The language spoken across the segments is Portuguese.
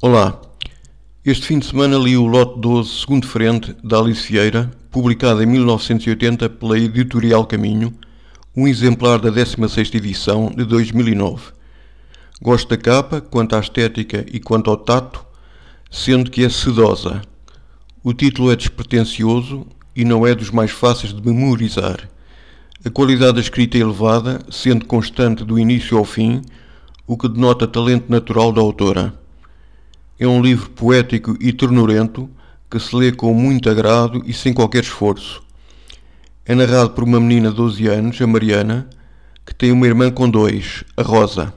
Olá, este fim de semana li o lote 12, Segundo Frente, da Alice Vieira, publicado em 1980 pela Editorial Caminho, um exemplar da 16ª edição de 2009. Gosto da capa, quanto à estética e quanto ao tato, sendo que é sedosa. O título é despretensioso e não é dos mais fáceis de memorizar. A qualidade da escrita é elevada, sendo constante do início ao fim, o que denota talento natural da autora. É um livro poético e ternurento que se lê com muito agrado e sem qualquer esforço. É narrado por uma menina de 12 anos, a Mariana, que tem uma irmã com 2, a Rosa.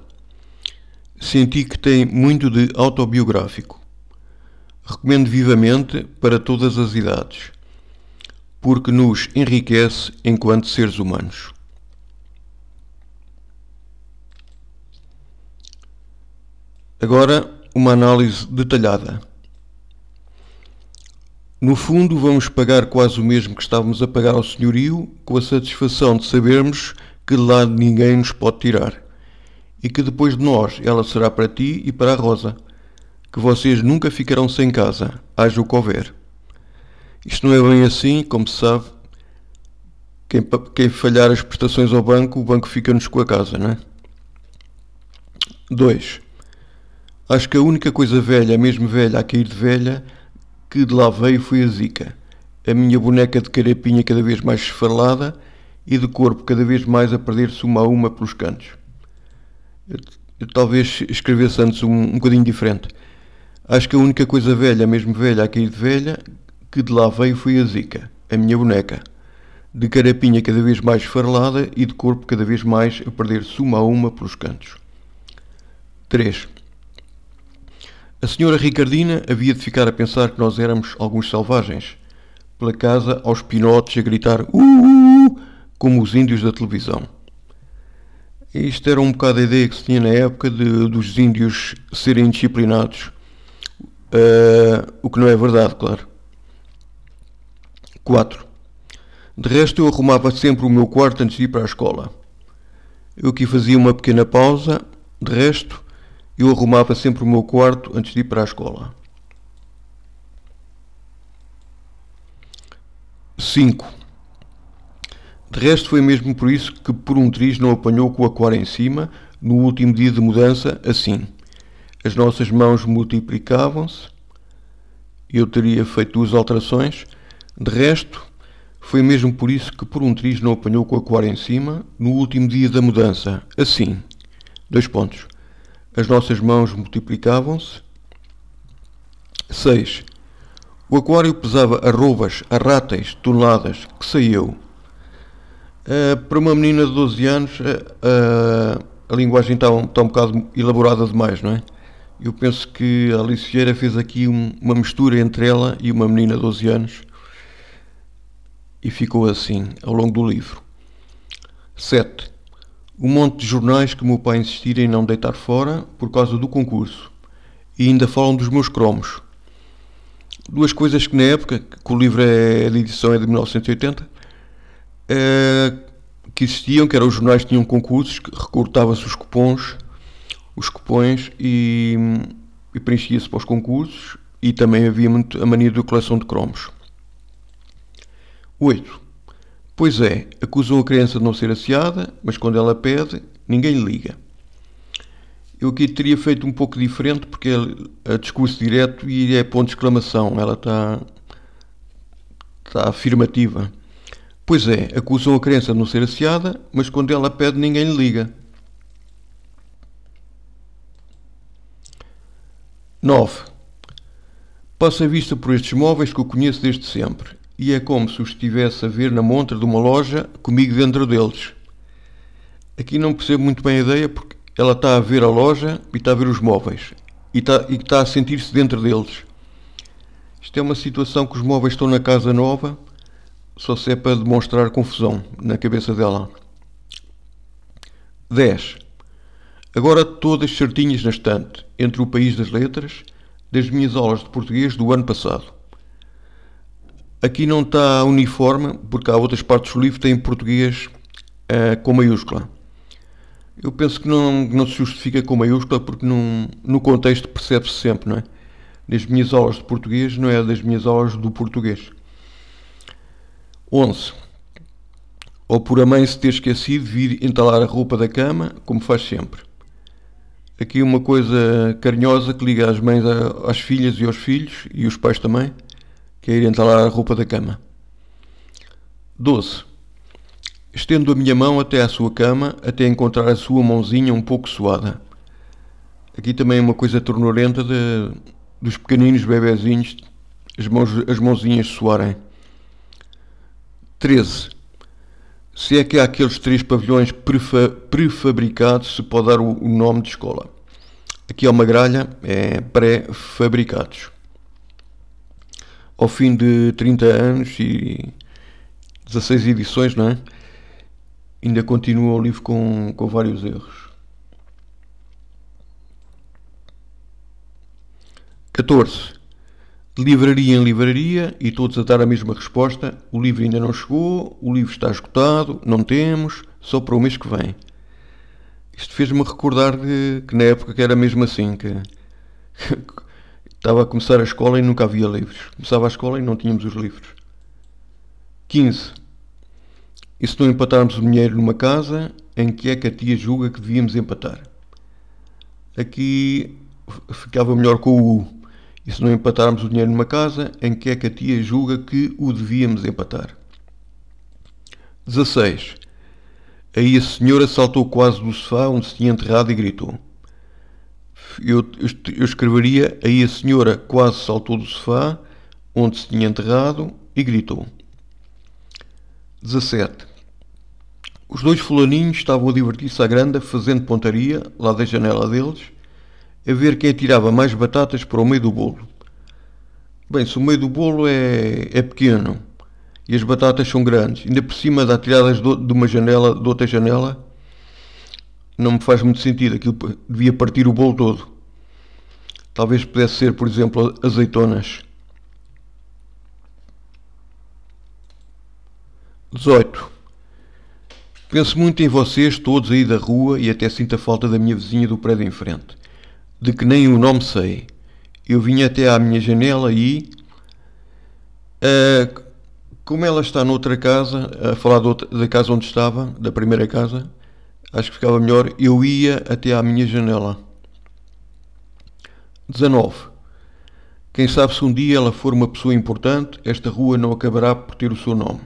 Senti que tem muito de autobiográfico. Recomendo vivamente para todas as idades, porque nos enriquece enquanto seres humanos. Agora, uma análise detalhada. No fundo, vamos pagar quase o mesmo que estávamos a pagar ao senhorio, com a satisfação de sabermos que de lá ninguém nos pode tirar, e que depois de nós ela será para ti e para a Rosa, que vocês nunca ficarão sem casa, haja o que houver. Isto não é bem assim, como se sabe. Quem falhar as prestações ao banco, o banco fica-nos com a casa, não é? 2. Acho que a única coisa velha, mesmo velha a cair de velha, que de lá veio foi a zica. A minha boneca de carapinha cada vez mais esfarelada e de corpo cada vez mais a perder-se uma a uma pelos cantos. Eu talvez escrevesse antes um bocadinho diferente. Acho que a única coisa velha, mesmo velha a cair de velha, que de lá veio foi a zica. A minha boneca. De carapinha cada vez mais esfarelada e de corpo cada vez mais a perder-se uma a uma pelos cantos. 3. A senhora Ricardina havia de ficar a pensar que nós éramos alguns selvagens, pela casa aos pinotes a gritar como os índios da televisão. Isto era um bocado a ideia que se tinha na época dos índios serem indisciplinados, o que não é verdade, claro. 4. De resto, eu arrumava sempre o meu quarto antes de ir para a escola. Eu aqui fazia uma pequena pausa. De resto, eu arrumava sempre o meu quarto antes de ir para a escola. 5. De resto, foi mesmo por isso que por um triz não apanhou com o aquário em cima, no último dia de mudança, assim. As nossas mãos multiplicavam-se. Eu teria feito 2 alterações. De resto, foi mesmo por isso que por um triz não apanhou com o aquário em cima, no último dia da mudança, assim. 2 pontos. As nossas mãos multiplicavam-se. 6. O aquário pesava arrobas, arráteis, toneladas, que sei eu. Para uma menina de 12 anos, a linguagem está um bocado elaborada demais, não é? Eu penso que a Alice Vieira fez aqui uma mistura entre ela e uma menina de 12 anos e ficou assim, ao longo do livro. 7. Um monte de jornais que o meu pai insistira em não deitar fora por causa do concurso. E ainda falam dos meus cromos. 2 coisas que na época, que o livro a edição é de 1980, que existiam, que eram os jornais que tinham concursos, que recortava-se os cupons e preenchia-se para os concursos, e também havia muito a mania de coleção de cromos. 8. Pois é, acusam a criança de não ser asseada, mas quando ela pede, ninguém lhe liga. Eu aqui teria feito um pouco diferente, porque é discurso direto e é ponto de exclamação, ela está afirmativa. Pois é, acusam a criança de não ser asseada, mas quando ela pede, ninguém lhe liga. 9. Passo a vista por estes móveis que eu conheço desde sempre, e é como se os estivesse a ver na montra de uma loja comigo dentro deles. Aqui não percebo muito bem a ideia, porque ela está a ver a loja e está a ver os móveis, e está a sentir-se dentro deles. Isto é uma situação que os móveis estão na casa nova, só se é para demonstrar confusão na cabeça dela. 10. Agora todas certinhas na estante, entre o país das letras, das minhas aulas de português do ano passado. Aqui não está uniforme, porque há outras partes do livro que têm português com maiúscula. Eu penso que não se justifica com maiúscula porque no contexto percebe-se sempre, não é? Das minhas aulas de português não é das minhas aulas do português. 11. Ou por a mãe se ter esquecido de vir entalar a roupa da cama, como faz sempre. Aqui uma coisa carinhosa que liga as mães às filhas e aos filhos, e os pais também, que é ir entalar a roupa da cama. 12. Estendo a minha mão até à sua cama, até encontrar a sua mãozinha um pouco suada. Aqui também é uma coisa tornurenta dos pequeninos bebezinhos, as mãozinhas suarem. 13. Se é que há aqueles 3 pavilhões prefabricados, se pode dar o nome de escola. Aqui há uma gralha, é pré-fabricados. Ao fim de 30 anos e 16 edições, não é? Ainda continua o livro com vários erros. 14. De livraria em livraria e todos a dar a mesma resposta. O livro ainda não chegou, o livro está esgotado, não temos, só para o mês que vem. Isto fez-me recordar que na época que era mesmo assim, que estava a começar a escola e nunca havia livros. Começava a escola e não tínhamos os livros. 15. E se não empatarmos o dinheiro numa casa, em que é que a tia julga que devíamos empatar? Aqui ficava melhor com o U. E se não empatarmos o dinheiro numa casa, em que é que a tia julga que o devíamos empatar? 16. Aí a senhora saltou quase do sofá onde se tinha enterrado e gritou. Eu escreveria, aí a senhora quase saltou do sofá onde se tinha enterrado e gritou. 17. Os 2 fulaninhos estavam a divertir-se à grande, fazendo pontaria, lá da janela deles, a ver quem atirava mais batatas para o meio do bolo. Bem, se o meio do bolo é pequeno e as batatas são grandes, ainda por cima de atiradas de uma janela, de outra janela, não me faz muito sentido. Aquilo devia partir o bolo todo. Talvez pudesse ser, por exemplo, azeitonas. 18. Penso muito em vocês todos aí da rua e até sinto a falta da minha vizinha do prédio em frente, de que nem o nome sei. Eu vim até à minha janela e, como ela está noutra casa, a falar da casa onde estava, da primeira casa, acho que ficava melhor, eu ia até à minha janela. 19. Quem sabe se um dia ela for uma pessoa importante, esta rua não acabará por ter o seu nome.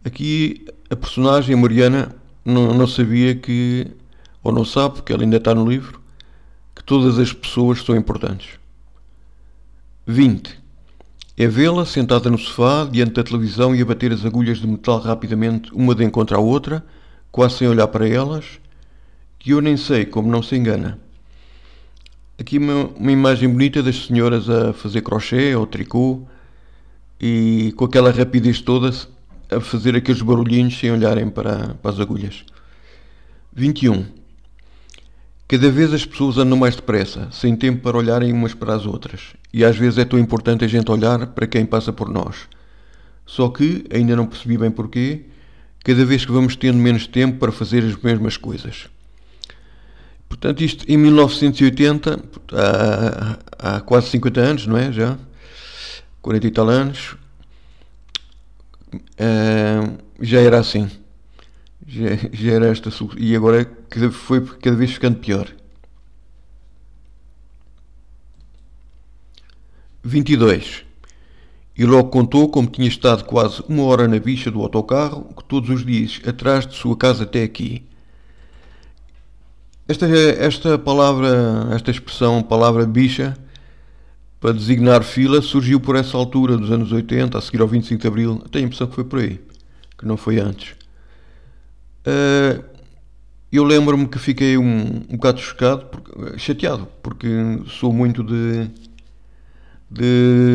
Aqui a personagem, a Mariana, não sabia que, ou não sabe, porque ela ainda está no livro, que todas as pessoas são importantes. 20. É vê-la sentada no sofá, diante da televisão e a bater as agulhas de metal rapidamente, uma de encontro à outra, quase sem olhar para elas, que eu nem sei como não se engana. Aqui uma imagem bonita das senhoras a fazer crochê ou tricô e com aquela rapidez toda a fazer aqueles barulhinhos sem olharem para as agulhas. 21. Cada vez as pessoas andam mais depressa, sem tempo para olharem umas para as outras. E às vezes é tão importante a gente olhar para quem passa por nós. Só que, ainda não percebi bem porquê, cada vez que vamos tendo menos tempo para fazer as mesmas coisas. Portanto, isto em 1980, há quase 50 anos, não é? Já? 40 e tal anos. Já era assim. Já era esta. E agora foi cada vez ficando pior. 22. E logo contou como tinha estado quase 1 hora na bicha do autocarro, que todos os dias atrás de sua casa até aqui. Esta palavra, esta expressão, palavra bicha, para designar fila, surgiu por essa altura dos anos 80, a seguir ao 25 de Abril. Tenho a impressão que foi por aí, que não foi antes. Eu lembro-me que fiquei um bocado chocado, chateado, porque sou muito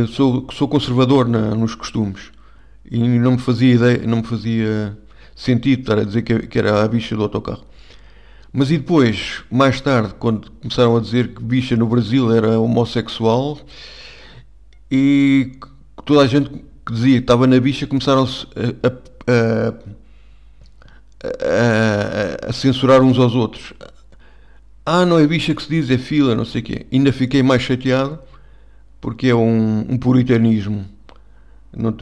sou conservador nos costumes e não me fazia ideia, não me fazia sentido estar a dizer que era a bicha do autocarro. Mas e depois, mais tarde, quando começaram a dizer que bicha no Brasil era homossexual e toda a gente que dizia que estava na bicha começaram a censurar uns aos outros. Ah, não é bicha que se diz, é fila, não sei o quê. Ainda fiquei mais chateado porque é um puritanismo. Não,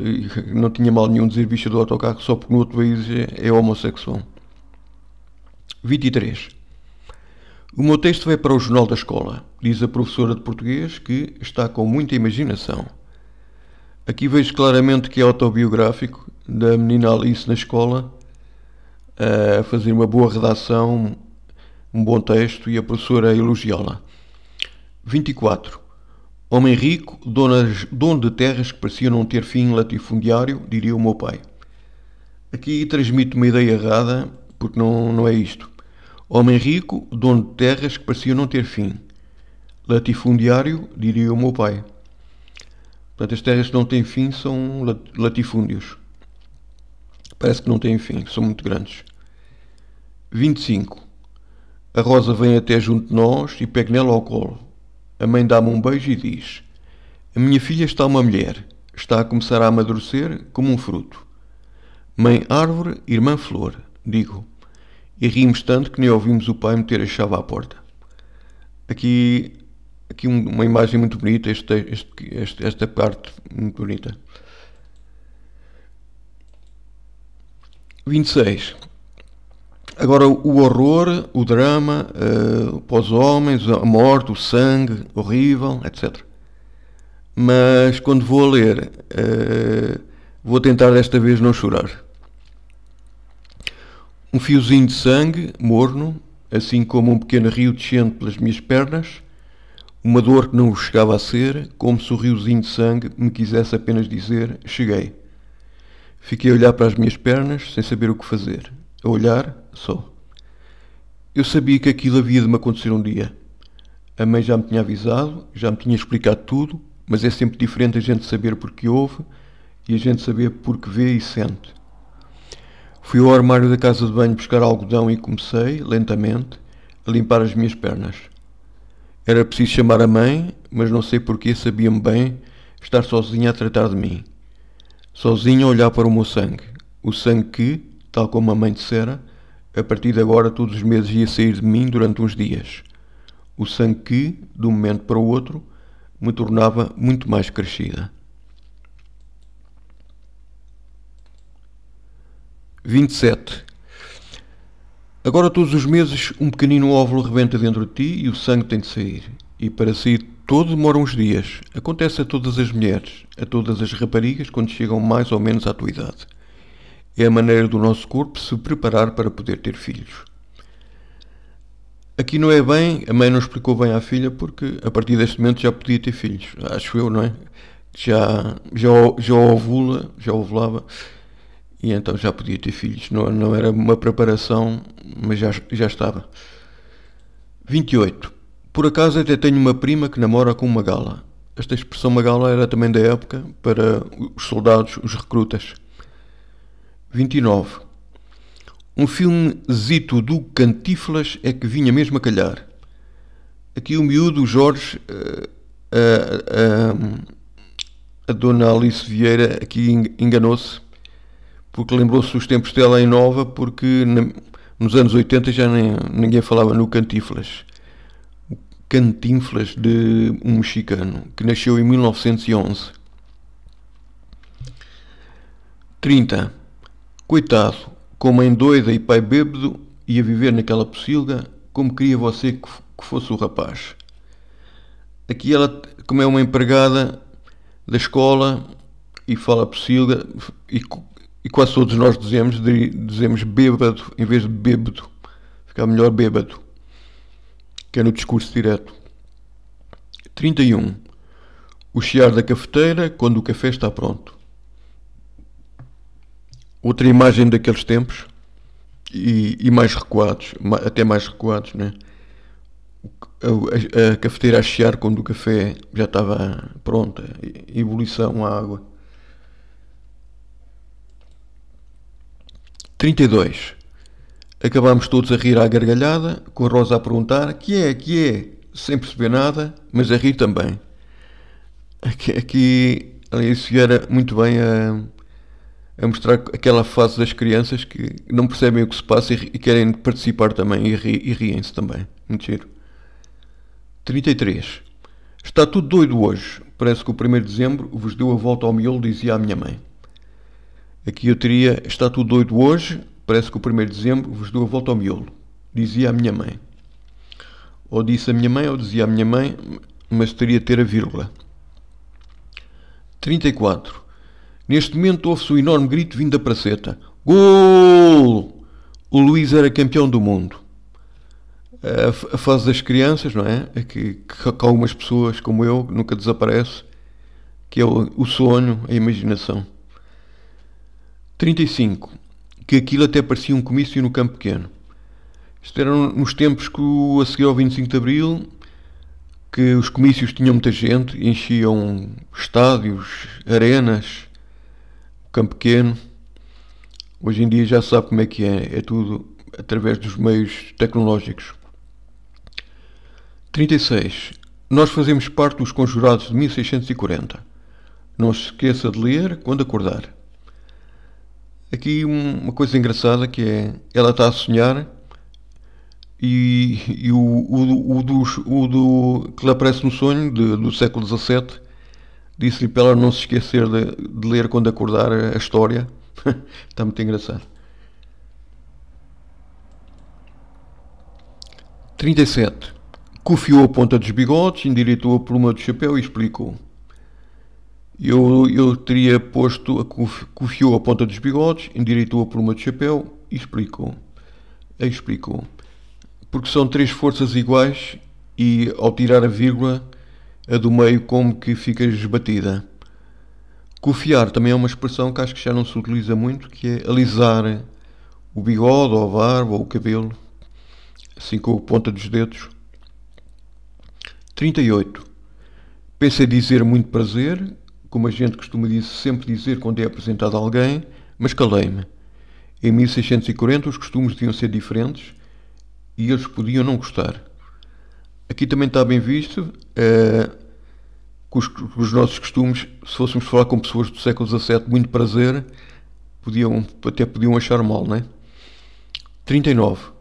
não tinha mal nenhum dizer bicha do autocarro só porque no outro país é homossexual. 23. O meu texto vai para o jornal da escola. Diz a professora de português que está com muita imaginação. Aqui vejo claramente que é autobiográfico da menina Alice na escola, a fazer uma boa redação, um bom texto e a professora a elogiá-la. 24. Homem rico, dono de terras que pareciam não ter fim latifundiário, diria o meu pai. Aqui transmite uma ideia errada, porque não é isto. Homem rico, dono de terras que pareciam não ter fim. Latifundiário, diria o meu pai. Portanto, as terras que não têm fim são latifúndios. Parece que não têm fim, são muito grandes. 25. A Rosa vem até junto de nós e pega nela ao colo. A mãe dá-me um beijo e diz: a minha filha está uma mulher, está a começar a amadurecer como um fruto. Mãe árvore, irmã flor, digo. E rimos tanto que nem ouvimos o pai meter a chave à porta. Aqui uma imagem muito bonita, esta parte muito bonita. 26. Agora o horror, o drama, para os homens, a morte, o sangue, horrível, etc. Mas quando vou a ler, vou tentar desta vez não chorar. Um fiozinho de sangue, morno, assim como um pequeno rio descendo pelas minhas pernas, uma dor que não chegava a ser, como se o riozinho de sangue me quisesse apenas dizer: cheguei. Fiquei a olhar para as minhas pernas, sem saber o que fazer. A olhar, só. Eu sabia que aquilo havia de me acontecer um dia. A mãe já me tinha avisado, já me tinha explicado tudo, mas é sempre diferente a gente saber porque ouve e a gente saber porque vê e sente. Fui ao armário da casa de banho buscar algodão e comecei, lentamente, a limpar as minhas pernas. Era preciso chamar a mãe, mas não sei porquê sabia-me bem estar sozinha a tratar de mim. Sozinha a olhar para o meu sangue. O sangue que, tal como a mãe dissera, a partir de agora todos os meses ia sair de mim durante uns dias. O sangue que, de um momento para o outro, me tornava muito mais crescida. 27. Agora todos os meses um pequenino óvulo rebenta dentro de ti e o sangue tem de sair. E para sair todo demora uns dias. Acontece a todas as mulheres, a todas as raparigas quando chegam mais ou menos à tua idade. É a maneira do nosso corpo se preparar para poder ter filhos. Aqui não é bem, a mãe não explicou bem à filha porque a partir deste momento já podia ter filhos. Acho eu, não é? Já ovulava. E então já podia ter filhos. Não era uma preparação, mas já estava. 28. Por acaso até tenho uma prima que namora com uma gala. Esta expressão magala era também da época para os soldados, os recrutas. 29. Um filmezito do Cantinflas é que vinha mesmo a calhar. Aqui o miúdo, o Jorge, a dona Alice Vieira, aqui enganou-se, porque lembrou-se dos tempos dela em Nova, porque nos anos 80 já ninguém falava no Cantinflas. O Cantinflas de um mexicano, que nasceu em 1911. 30. Coitado, com mãe doida e pai bêbado, ia viver naquela pocilga, como queria você que fosse o rapaz. Aqui ela, como é uma empregada da escola e fala pocilga, e quase todos nós dizemos bêbado em vez de bêbado. Fica melhor bêbado, que é no discurso direto. 31. O chiar da cafeteira quando o café está pronto. Outra imagem daqueles tempos e mais recuados, até mais recuados, né? A cafeteira a chiar quando o café já estava pronto, ebulição, a água. 32. Acabámos todos a rir à gargalhada, com a Rosa a perguntar que é, sem perceber nada, mas a rir também. Aqui Alice era muito bem a mostrar aquela fase das crianças que não percebem o que se passa e querem participar também e riem-se também. Muito giro. 33. Está tudo doido hoje. Parece que o 1º de dezembro vos deu a volta ao miolo, dizia a minha mãe. Aqui eu teria, está tudo doido hoje. Parece que o 1º de dezembro vos deu a volta ao miolo, dizia a minha mãe. Ou disse a minha mãe ou dizia a minha mãe, mas teria de ter a vírgula. 34. Neste momento ouve-se um enorme grito vindo da praceta. Gol! O Luís era campeão do mundo. A fase das crianças, não é? Que algumas pessoas, como eu, nunca desaparece, que é o sonho, a imaginação. 35. Que aquilo até parecia um comício no campo pequeno. Isto era nos tempos que, a seguir ao 25 de Abril, que os comícios tinham muita gente, enchiam estádios, arenas, campo pequeno. Hoje em dia já se sabe como é que é tudo através dos meios tecnológicos. 36. Nós fazemos parte dos conjurados de 1640. Não se esqueça de ler quando acordar. Aqui uma coisa engraçada que é, ela está a sonhar e o que lhe aparece no sonho do século XVII disse-lhe para ela não se esquecer de ler quando acordar a história. Está muito engraçado. 37. Cofiou a ponta dos bigodes, endireitou a pluma do chapéu e explicou. Eu teria posto, cofiou a ponta dos bigodes, endireitou a pluma do chapéu e explicou. Porque são 3 forças iguais e ao tirar a vírgula, a do meio como que fica esbatida. Cofiar também é uma expressão que acho que já não se utiliza muito, que é alisar o bigode ou a barba ou o cabelo, assim com a ponta dos dedos. 38. Pensei dizer muito prazer, como a gente costuma sempre dizer quando é apresentado a alguém, mas calei-me. Em 1640 os costumes deviam ser diferentes e eles podiam não gostar. Aqui também está bem visto que os nossos costumes, se fôssemos falar com pessoas do século XVII, muito prazer, até podiam achar mal, não é? 39.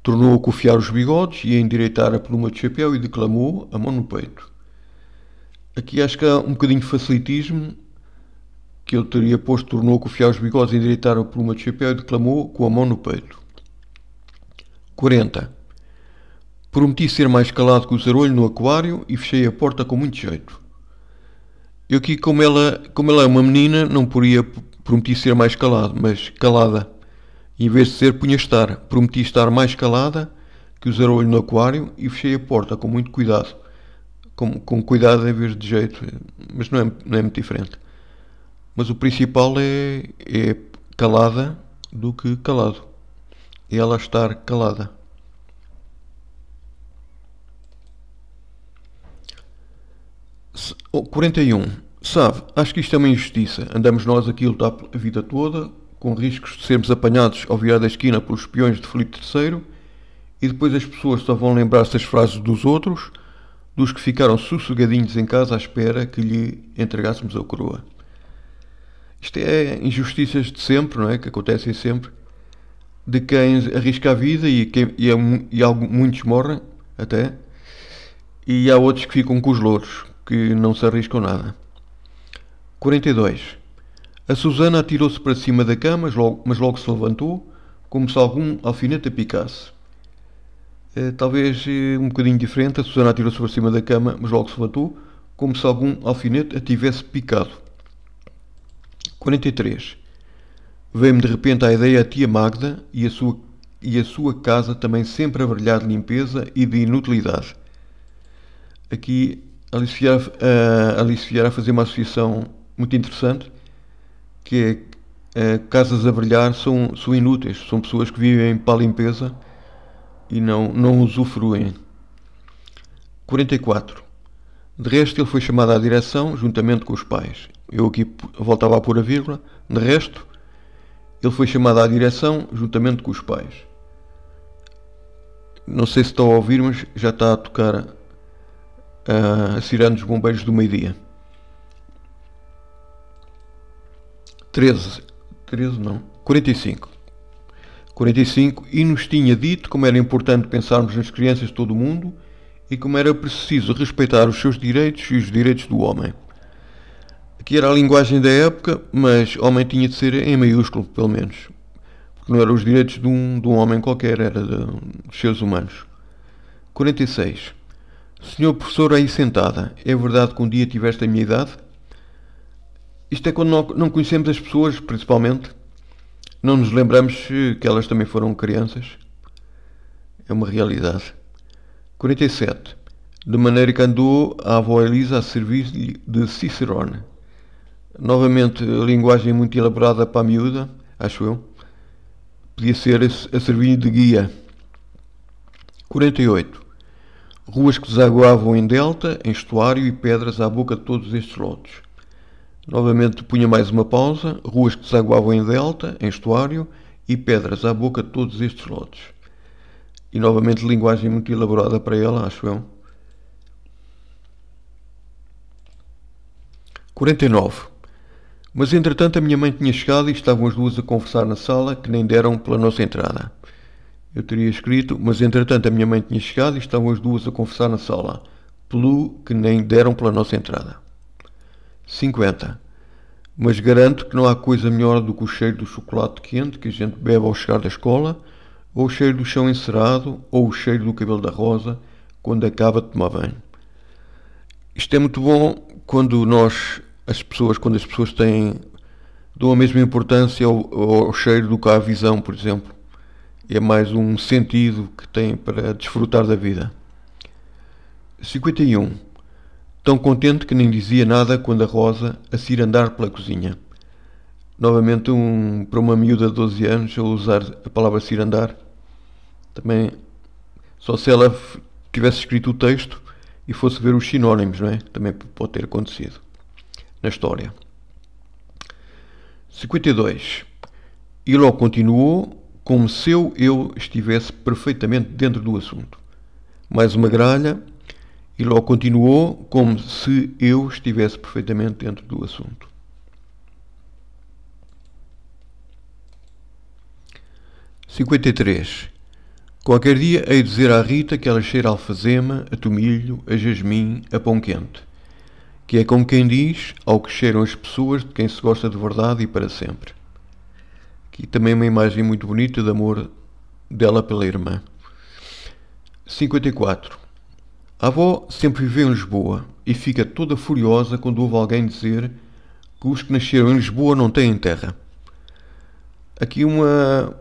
Tornou a cofiar os bigodes e a endireitar a pluma de chapéu e declamou, a mão no peito. Aqui acho que há um bocadinho de facilitismo, que eu teria posto, tornou a cofiar os bigodes e a endireitar a pluma de chapéu e declamou com a mão no peito. 40. Prometi ser mais calado que o zarolho no aquário e fechei a porta com muito jeito. Eu aqui, como ela é uma menina, não prometi ser mais calado, mas calada. Em vez de ser, punha estar. Prometi estar mais calada que o zarolho no aquário e fechei a porta com muito cuidado. Com cuidado em vez de jeito, mas não é muito diferente. Mas o principal é calada do que calado. É ela estar calada. 41. Sabe, acho que isto é uma injustiça. Andamos nós aqui a lutar a vida toda, com riscos de sermos apanhados ao virar da esquina pelos espiões de Filipe III, e depois as pessoas só vão lembrar-se das frases dos outros, dos que ficaram sossegadinhos em casa à espera que lhe entregássemos a coroa. Isto é injustiças de sempre, não é? Que acontecem sempre, de quem arrisca a vida muitos morrem até, e há outros que ficam com os louros, que não se arriscam nada. 42. A Susana atirou-se para cima da cama, mas logo se levantou, como se algum alfinete a picasse. Talvez um bocadinho diferente. A Susana atirou-se para cima da cama, mas logo se levantou, como se algum alfinete a tivesse picado. 43. Veio-me de repente à ideia a tia Magda e a sua casa também sempre a brilhar de limpeza e de inutilidade. Aqui Alice Vieira a fazer uma associação muito interessante, que é casas a brilhar são inúteis, são pessoas que vivem para a limpeza e não usufruem. 44. De resto, ele foi chamado à direção juntamente com os pais. Eu aqui voltava a pôr a vírgula. De resto, ele foi chamado à direção juntamente com os pais. Não sei se estão a ouvir, mas já está a tocar a sirene dos bombeiros do meio-dia. 13. 13 não. 45. 45. E nos tinha dito como era importante pensarmos nas crianças de todo o mundo e como era preciso respeitar os seus direitos e os direitos do homem. Aqui era a linguagem da época, mas homem tinha de ser em maiúsculo, pelo menos. Porque não eram os direitos de um homem qualquer, era dos seres humanos. 46. Senhor professor aí sentada, é verdade que um dia tiveste a minha idade? Isto é quando não conhecemos as pessoas, principalmente. Não nos lembramos que elas também foram crianças. É uma realidade. 47. De maneira que andou a avó Elisa a servir-lhe de Cicerone. Novamente, linguagem muito elaborada para a miúda, acho eu. Podia ser a servir de guia. 48. Ruas que desaguavam em delta, em estuário e pedras à boca de todos estes lotes. Novamente punha mais uma pausa. Ruas que desaguavam em delta, em estuário e pedras à boca de todos estes lotes. E novamente linguagem muito elaborada para ela, acho eu. 49. Mas entretanto a minha mãe tinha chegado e estavam as duas a conversar na sala que nem deram pela nossa entrada. Eu teria escrito, mas entretanto a minha mãe tinha chegado e estavam as duas a conversar na sala, pelo que nem deram pela nossa entrada. 50. Mas garanto que não há coisa melhor do que o cheiro do chocolate quente que a gente bebe ao chegar da escola, ou o cheiro do chão encerado, ou o cheiro do cabelo da Rosa quando acaba de tomar banho. Isto é muito bom quando as pessoas dão a mesma importância ao cheiro do que à visão, por exemplo. É mais um sentido que têm para desfrutar da vida. 51. Tão contente que nem dizia nada quando a Rosa a se ir andar pela cozinha. Novamente para uma miúda de 12 anos a usar a palavra se ir andar. Também só se ela tivesse escrito o texto e fosse ver os sinónimos, não é? Também pode ter acontecido na história. 52. E logo continuou como se eu estivesse perfeitamente dentro do assunto. Mais uma gralha, e logo continuou como se eu estivesse perfeitamente dentro do assunto. 53. Qualquer dia hei de dizer à Rita que ela cheira a alfazema, a tomilho, a jasmim, a pão quente, que é como quem diz ao que cheiram as pessoas de quem se gosta de verdade e para sempre. Aqui também uma imagem muito bonita de amor dela pela irmã. 54. A avó sempre viveu em Lisboa e fica toda furiosa quando ouve alguém dizer que os que nasceram em Lisboa não têm terra. Aqui uma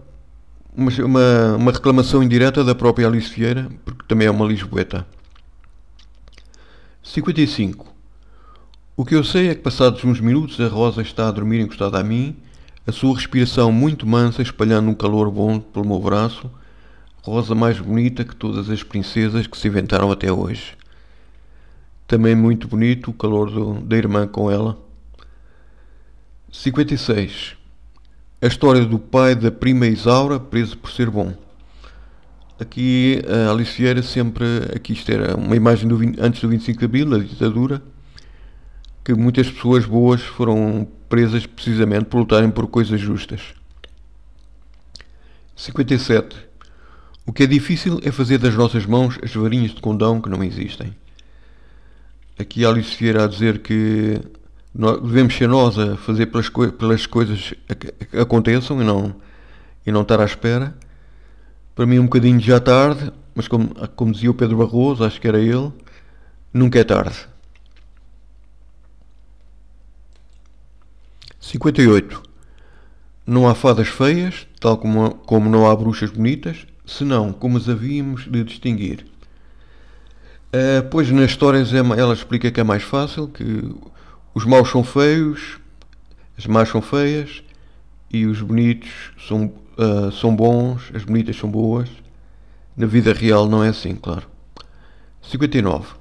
reclamação indireta da própria Alice Vieira, porque também é uma lisboeta. 55. O que eu sei é que passados uns minutos a Rosa está a dormir encostada a mim, a sua respiração muito mansa espalhando um calor bom pelo meu braço, Rosa mais bonita que todas as princesas que se inventaram até hoje. Também muito bonito o calor da irmã com ela. 56. A história do pai da prima Isaura preso por ser bom. Aqui a Alice Vieira sempre, aqui isto era uma imagem antes do 25 de Abril, da ditadura, que muitas pessoas boas foram presas precisamente por lutarem por coisas justas. 57. O que é difícil é fazer das nossas mãos as varinhas de condão que não existem. Aqui a Alice Vieira a dizer que devemos ser nós a fazer pelas coisas que aconteçam e não estar à espera. Para mim um bocadinho já tarde, mas como dizia o Pedro Barroso, acho que era ele, nunca é tarde. 58. Não há fadas feias, tal como não há bruxas bonitas, senão como as havíamos de distinguir. Pois nas histórias ela explica que é mais fácil, que os maus são feios, as más são feias e os bonitos são bons, as bonitas são boas. Na vida real não é assim, claro. 59.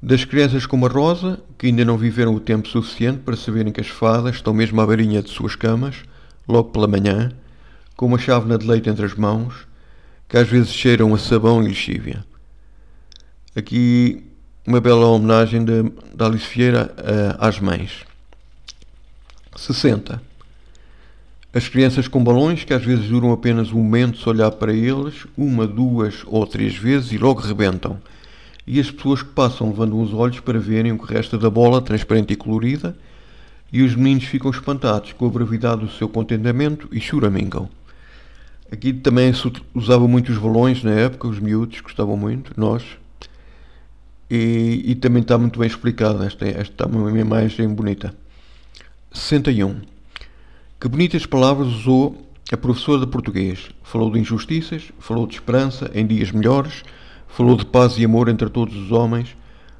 Das crianças como a Rosa, que ainda não viveram o tempo suficiente para saberem que as fadas estão mesmo à beirinha de suas camas, logo pela manhã, com uma chávena de leite entre as mãos, que às vezes cheiram a sabão e lexívia. Aqui uma bela homenagem da Alice Vieira às mães. 60. As crianças com balões, que às vezes duram apenas um momento se olhar para eles, uma, duas ou três vezes e logo rebentam. E as pessoas que passam levando os olhos para verem o que resta da bola transparente e colorida, e os meninos ficam espantados com a brevidade do seu contentamento e choramingam. Aqui também se usava muito os balões na época, os miúdos gostavam muito, nós. E também está muito bem explicado, esta está uma imagem bonita. 61. Que bonitas palavras usou a professora de português. Falou de injustiças, falou de esperança em dias melhores, falou de paz e amor entre todos os homens,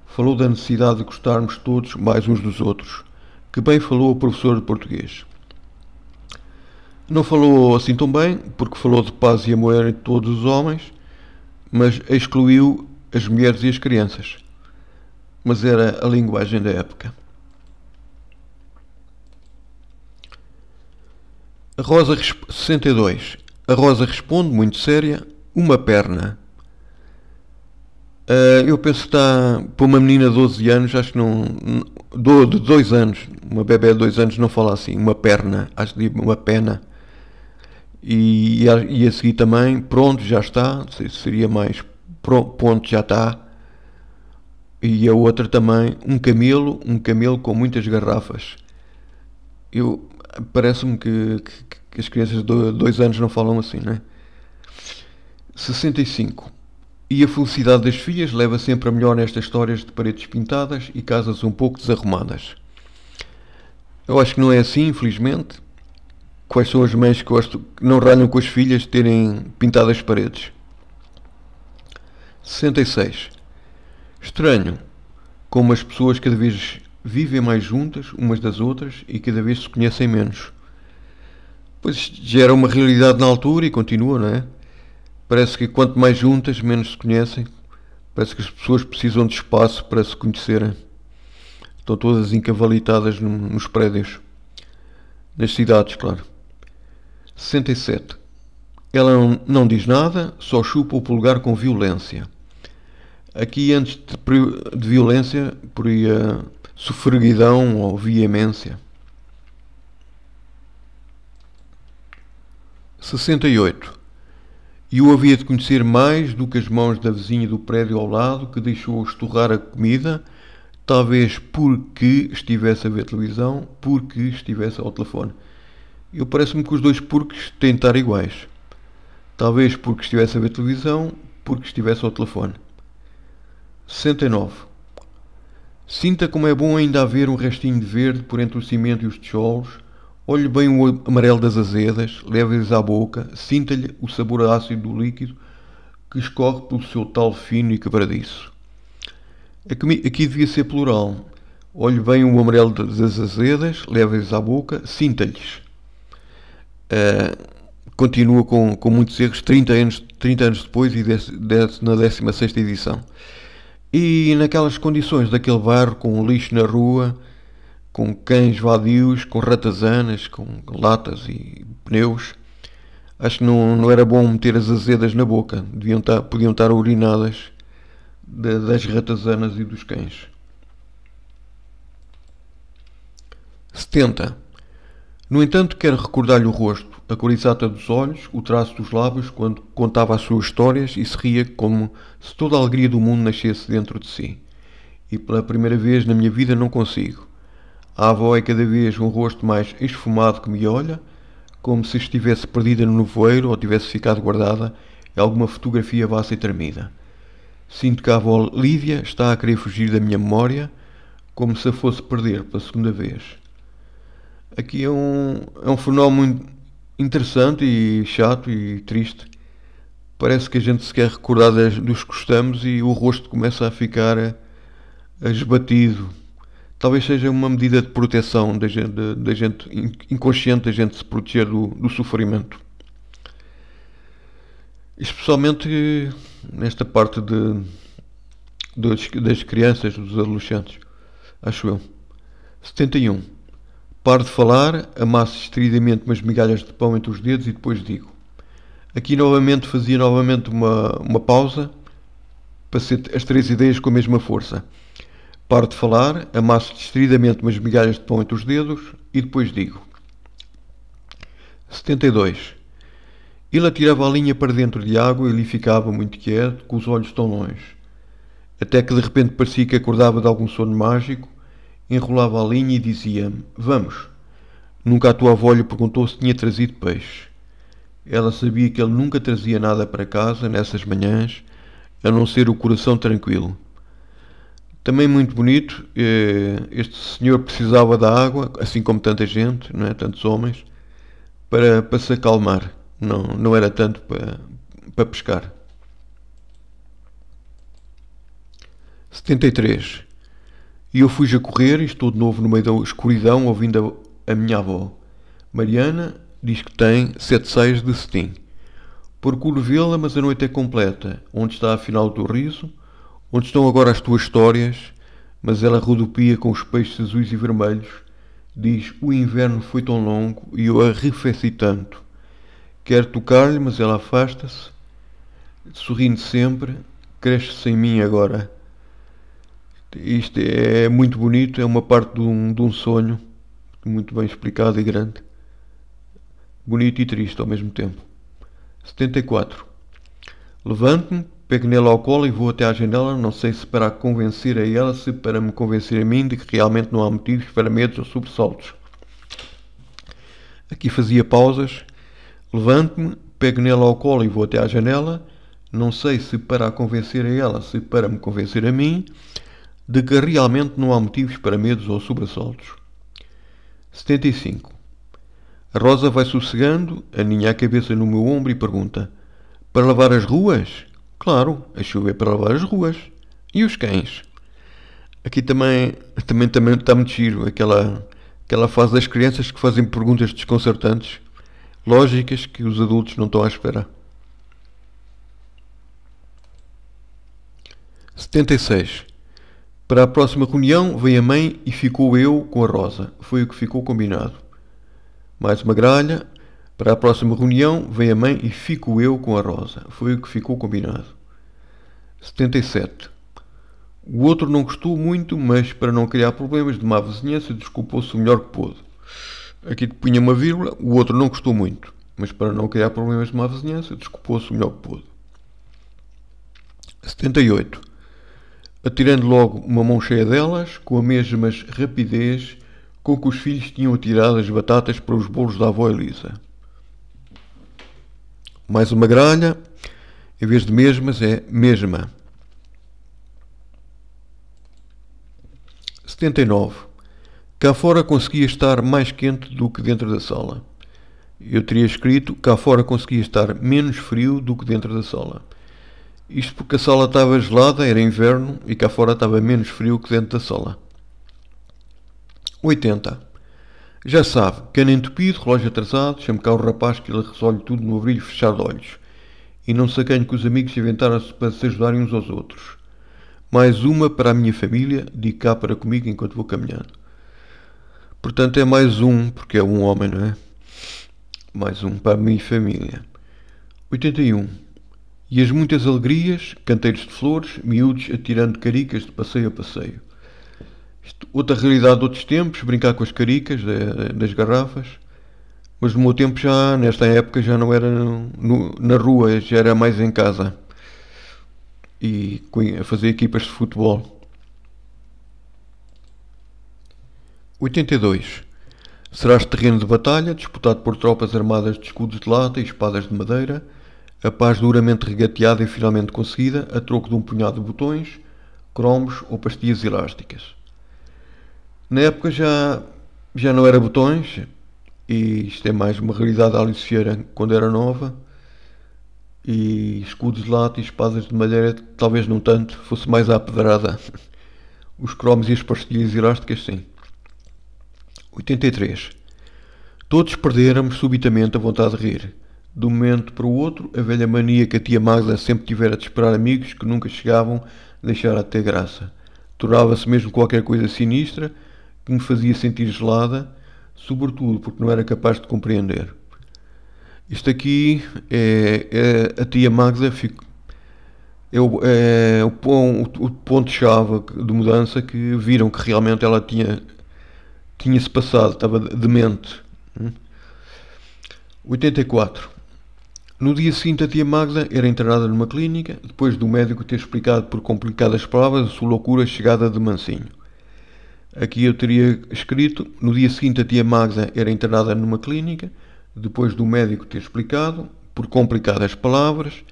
falou da necessidade de gostarmos todos mais uns dos outros. Que bem falou a professora de português. Não falou assim tão bem, porque falou de paz e amor entre todos os homens, mas excluiu as mulheres e as crianças. Mas era a linguagem da época. A Rosa 62. A Rosa responde, muito séria, uma perna. Eu penso que está para uma menina de 12 anos, acho que não. De 2 anos, uma bebê de 2 anos não fala assim, uma perna, acho que uma pena. E a seguir também, pronto, já está, seria mais ponto, já está. E a outra também, um camelo com muitas garrafas. Parece-me que as crianças de 2 anos não falam assim, não é? 65. E a felicidade das filhas leva sempre a melhor nestas histórias de paredes pintadas e casas um pouco desarrumadas. Eu acho que não é assim, infelizmente. Quais são as mães que não ralham com as filhas de terem pintado as paredes? 66. Estranho como as pessoas cada vez vivem mais juntas umas das outras e cada vez se conhecem menos. Pois já era uma realidade na altura e continua, não é? Parece que quanto mais juntas, menos se conhecem. Parece que as pessoas precisam de espaço para se conhecerem. Estão todas encavalitadas nos prédios. Nas cidades, claro. 67. Ela não diz nada, só chupa o polegar com violência. Aqui, antes de violência, poria sofreguidão ou veemência. 68. E o havia de conhecer mais do que as mãos da vizinha do prédio ao lado, que deixou estorrar a comida, talvez porque estivesse a ver televisão, porque estivesse ao telefone. Eu parece-me que os dois porquês têm de estar iguais. Talvez porque estivesse a ver televisão, porque estivesse ao telefone. 69. Sinta como é bom ainda haver um restinho de verde por entre o cimento e os tijolos. Olhe bem o amarelo das azedas, leve-as à boca, sinta-lhe o sabor ácido do líquido que escorre pelo seu tal fino e quebradiço. Aqui devia ser plural. Olhe bem o amarelo das azedas, leve-as à boca, sinta-lhes. Continua com muitos erros 30 anos depois e na 16ª edição. E naquelas condições daquele bairro, com lixo na rua, com cães vadios, com ratazanas, com latas e pneus, acho que não era bom meter as azedas na boca. Podiam estar urinadas das ratazanas e dos cães. 70. No entanto, quero recordar-lhe o rosto, a cor exata dos olhos, o traço dos lábios quando contava as suas histórias e se ria como se toda a alegria do mundo nascesse dentro de si. E pela primeira vez na minha vida não consigo. A avó é cada vez um rosto mais esfumado que me olha, como se estivesse perdida no nevoeiro ou tivesse ficado guardada em alguma fotografia vasta e tremida. Sinto que a avó Lídia está a querer fugir da minha memória, como se a fosse perder pela segunda vez. Aqui é um fenómeno muito interessante e chato e triste. Parece que a gente se quer recordar dos que gostamos e o rosto começa a ficar esbatido. Talvez seja uma medida de proteção da gente inconsciente, da gente se proteger do sofrimento. Especialmente nesta parte das crianças, dos adolescentes, acho eu. 71. Paro de falar, amasso distraidamente umas migalhas de pão entre os dedos e depois digo. Aqui fazia novamente uma pausa para ser as 3 ideias com a mesma força. Paro de falar, amasso distraidamente umas migalhas de pão entre os dedos e depois digo. 72. Ele atirava a linha para dentro de água e ali ficava muito quieto, com os olhos tão longe. Até que de repente parecia que acordava de algum sono mágico, enrolava a linha e dizia-me: Vamos. Nunca a tua avó lhe perguntou se tinha trazido peixe. Ela sabia que ele nunca trazia nada para casa nessas manhãs, a não ser o coração tranquilo. Também muito bonito, este senhor precisava da água, assim como tanta gente, não é? Tantos homens, para se acalmar. Não era tanto para pescar. 73. E eu fui a correr e estou de novo no meio da escuridão ouvindo a minha avó. Mariana diz que tem 7 saias de cetim. Procuro vê-la, mas a noite é completa. Onde está afinal o teu riso? Onde estão agora as tuas histórias? Mas ela rodopia com os peixes azuis e vermelhos. Diz, o inverno foi tão longo e eu arrefeci tanto. Quero tocar-lhe, mas ela afasta-se. Sorrindo sempre, cresce-se em mim agora. Isto é muito bonito, é uma parte de um sonho, muito bem explicado e grande. Bonito e triste ao mesmo tempo. 74. Levanto-me, pego nela ao colo e vou até à janela, não sei se para a convencer a ela, se para me convencer a mim de que realmente não há motivos para medos ou sobressaltos. Aqui fazia pausas. Levanto-me, pego nela ao colo e vou até à janela, não sei se para a convencer a ela, se para me convencer a mim, de que realmente não há motivos para medos ou sobressaltos. 75. A Rosa vai sossegando, aninha a cabeça no meu ombro e pergunta: Para lavar as ruas? Claro, a chuva é para lavar as ruas. E os cães? Aqui também está muito giro, aquela fase das crianças que fazem perguntas desconcertantes, lógicas que os adultos não estão à espera. 76. Para a próxima reunião veio a mãe e ficou eu com a Rosa. Foi o que ficou combinado. Mais uma gralha. Para a próxima reunião veio a mãe e fico eu com a Rosa. Foi o que ficou combinado. 77. O outro não gostou muito, mas para não criar problemas de má vizinhança, desculpou-se o melhor que pôde. Aqui punha uma vírgula. O outro não gostou muito, mas para não criar problemas de má vizinhança, desculpou-se o melhor que pôde. 78. Atirando logo uma mão cheia delas, com a mesma rapidez com que os filhos tinham atirado as batatas para os bolos da avó Elisa. Mais uma gralha, em vez de mesmas é mesma. 79. Cá fora conseguia estar mais quente do que dentro da sala. Eu teria escrito, cá fora conseguia estar menos frio do que dentro da sala. Isto porque a sala estava gelada, era inverno, e cá fora estava menos frio que dentro da sala. 80. Já sabe, cano entupido, relógio atrasado, chame cá o rapaz que ele resolve tudo no abrir e fechar de olhos. E não sacanho que os amigos se inventaram-se para se ajudarem uns aos outros. Mais uma para a minha família, digo cá para comigo enquanto vou caminhando. Portanto é mais um, porque é um homem, não é? Mais um para a minha família. 81. E as muitas alegrias, canteiros de flores, miúdos atirando caricas de passeio a passeio. Outra realidade de outros tempos, brincar com as caricas das garrafas. Mas no meu tempo já, nesta época, já não era na rua, já era mais em casa. E a fazer equipas de futebol. 82. Serás terreno de batalha, disputado por tropas armadas de escudos de lata e espadas de madeira, a paz duramente regateada e finalmente conseguida, a troco de um punhado de botões, cromos ou pastilhas elásticas. Na época já não era botões, e isto é mais uma realidade aliciana quando era nova, e escudos de lata e espadas de madeira talvez não tanto, fosse mais à pedrada. Os cromos e as pastilhas elásticas sim. 83. Todos perdéramos subitamente a vontade de rir. De um momento para o outro, a velha mania que a tia Magda sempre tivera de esperar amigos que nunca chegavam deixara de ter graça. Tornava-se mesmo qualquer coisa sinistra que me fazia sentir gelada, sobretudo porque não era capaz de compreender. Isto aqui é a tia Magda, é o ponto-chave de mudança que viram que realmente ela tinha-se passado, estava demente. 84. No dia seguinte, a tia Magda era internada numa clínica, depois do médico ter explicado por complicadas palavras a sua loucura chegada de mansinho. Aqui eu teria escrito: no dia seguinte, a tia Magda era internada numa clínica, depois do médico ter explicado, por complicadas palavras,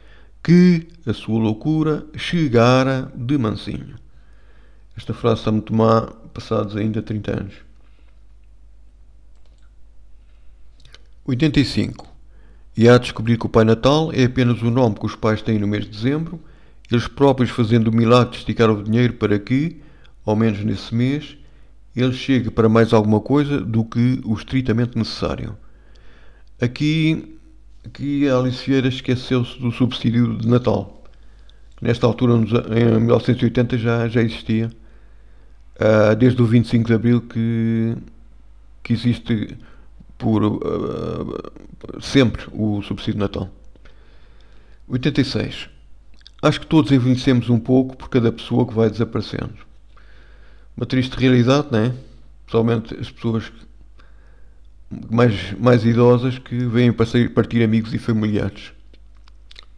que a sua loucura chegara de mansinho. Esta frase está muito má, passados ainda 30 anos. 85. E há de descobrir que o Pai Natal é apenas o nome que os pais têm no mês de dezembro, eles próprios fazendo o milagre de esticar o dinheiro para que, ao menos nesse mês, ele chegue para mais alguma coisa do que o estritamente necessário. Aqui a Alice Vieira esqueceu-se do subsídio de Natal. Nesta altura, em 1980, já existia. Desde o 25 de Abril que existe sempre o subsídio de Natal. 86. Acho que todos envelhecemos um pouco por cada pessoa que vai desaparecendo. Uma triste realidade, não é? Principalmente as pessoas mais idosas que vêm partir amigos e familiares.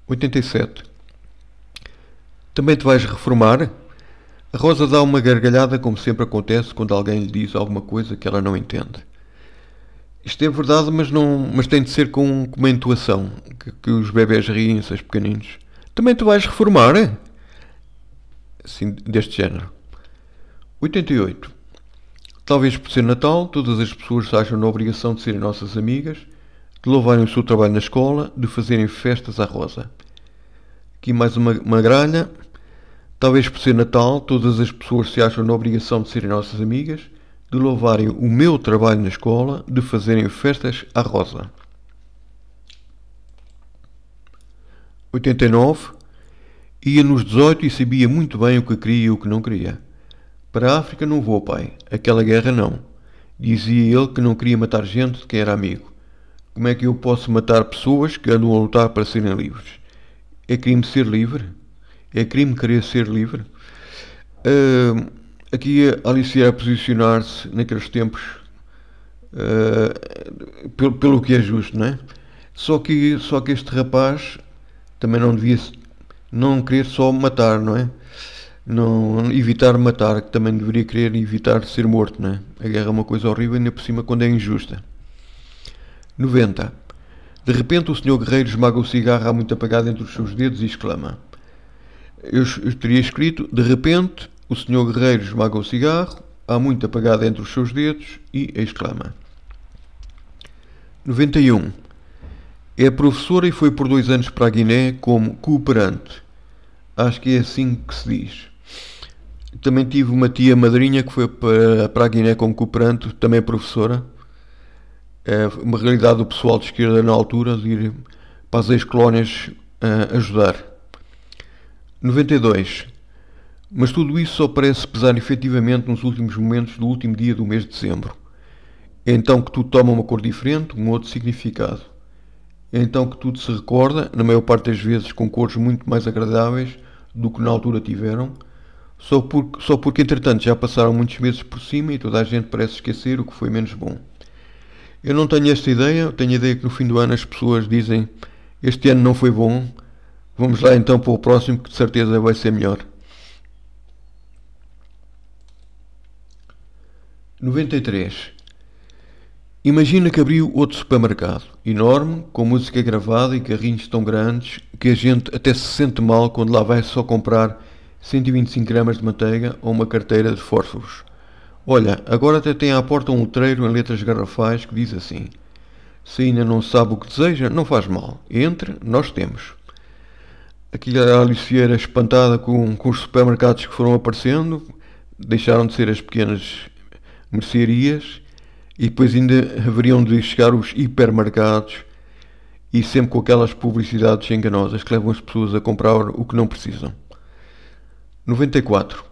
87. Também te vais reformar? A Rosa dá uma gargalhada, como sempre acontece quando alguém lhe diz alguma coisa que ela não entende. Isto é verdade, mas tem de ser com uma intuação, que os bebés riem-se, os pequeninos. Também tu vais reformar? Assim, deste género. 88. Talvez por ser Natal, todas as pessoas se acham na obrigação de serem nossas amigas, de louvarem o seu trabalho na escola, de fazerem festas à Rosa. Aqui mais uma gralha. Talvez por ser Natal, todas as pessoas se acham na obrigação de serem nossas amigas, de louvarem o meu trabalho na escola, de fazerem festas à Rosa. 89. Ia nos 18 e sabia muito bem o que queria e o que não queria. Para a África não vou, pai. Aquela guerra não. Dizia ele que não queria matar gente de quem era amigo. Como é que eu posso matar pessoas que andam a lutar para serem livres? É crime ser livre? É crime querer ser livre? Aqui a Alice a posicionar-se naqueles tempos pelo que é justo, não é? Só que este rapaz também não devia não querer só matar, não é? Não evitar matar, que também deveria querer evitar ser morto, não é? A guerra é uma coisa horrível, ainda por cima quando é injusta. 90. De repente o senhor guerreiro esmaga o cigarro há muito apagado entre os seus dedos e exclama. Eu teria escrito: de repente o senhor guerreiro esmaga o cigarro há muito apagado entre os seus dedos e exclama. 91. É professora e foi por 2 anos para a Guiné como cooperante. Acho que é assim que se diz. Também tive uma tia madrinha que foi para a Guiné como cooperante, também professora. É uma realidade do pessoal de esquerda na altura de ir para as ex-colónias ajudar. 92. Mas tudo isso só parece pesar efetivamente nos últimos momentos do último dia do mês de dezembro. É então que tudo toma uma cor diferente, um outro significado. É então que tudo se recorda, na maior parte das vezes com cores muito mais agradáveis do que na altura tiveram, só porque entretanto já passaram muitos meses por cima e toda a gente parece esquecer o que foi menos bom. Eu não tenho esta ideia, tenho a ideia que no fim do ano as pessoas dizem: este ano não foi bom, vamos lá então para o próximo que de certeza vai ser melhor. 93. Imagina que abriu outro supermercado, enorme, com música gravada e carrinhos tão grandes que a gente até se sente mal quando lá vai só comprar 125 gramas de manteiga ou uma carteira de fósforos. Olha, agora até tem à porta um letreiro em letras garrafais que diz assim: se ainda não sabe o que deseja, não faz mal. Entre, nós temos. Aqui a Alice Vieira espantada com os supermercados que foram aparecendo, deixaram de ser as pequenas mercearias e depois ainda haveriam de chegar os hipermercados e sempre com aquelas publicidades enganosas que levam as pessoas a comprar o que não precisam. 94.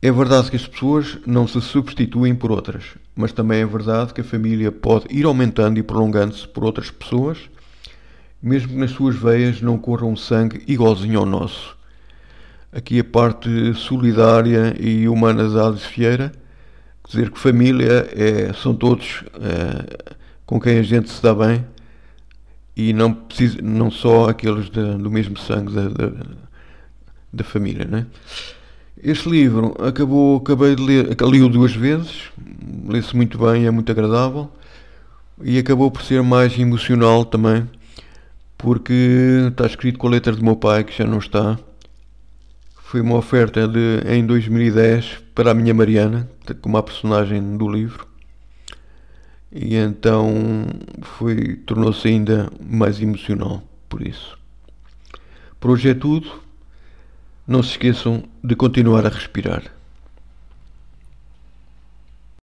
É verdade que as pessoas não se substituem por outras, mas também é verdade que a família pode ir aumentando e prolongando-se por outras pessoas, mesmo que nas suas veias não corra um sangue igualzinho ao nosso. Aqui a parte solidária e humana da Alice Vieira, dizer que família são todos com quem a gente se dá bem, e não só aqueles do mesmo sangue da família, né? Este livro acabei de ler, li-o duas vezes, lê-se muito bem, é muito agradável e acabou por ser mais emocional também, porque está escrito com a letra do meu pai, que já não está. Foi uma oferta em 2010 para a minha Mariana, como a personagem do livro, e então tornou-se ainda mais emocional por isso. Por hoje é tudo. Não se esqueçam de continuar a respirar.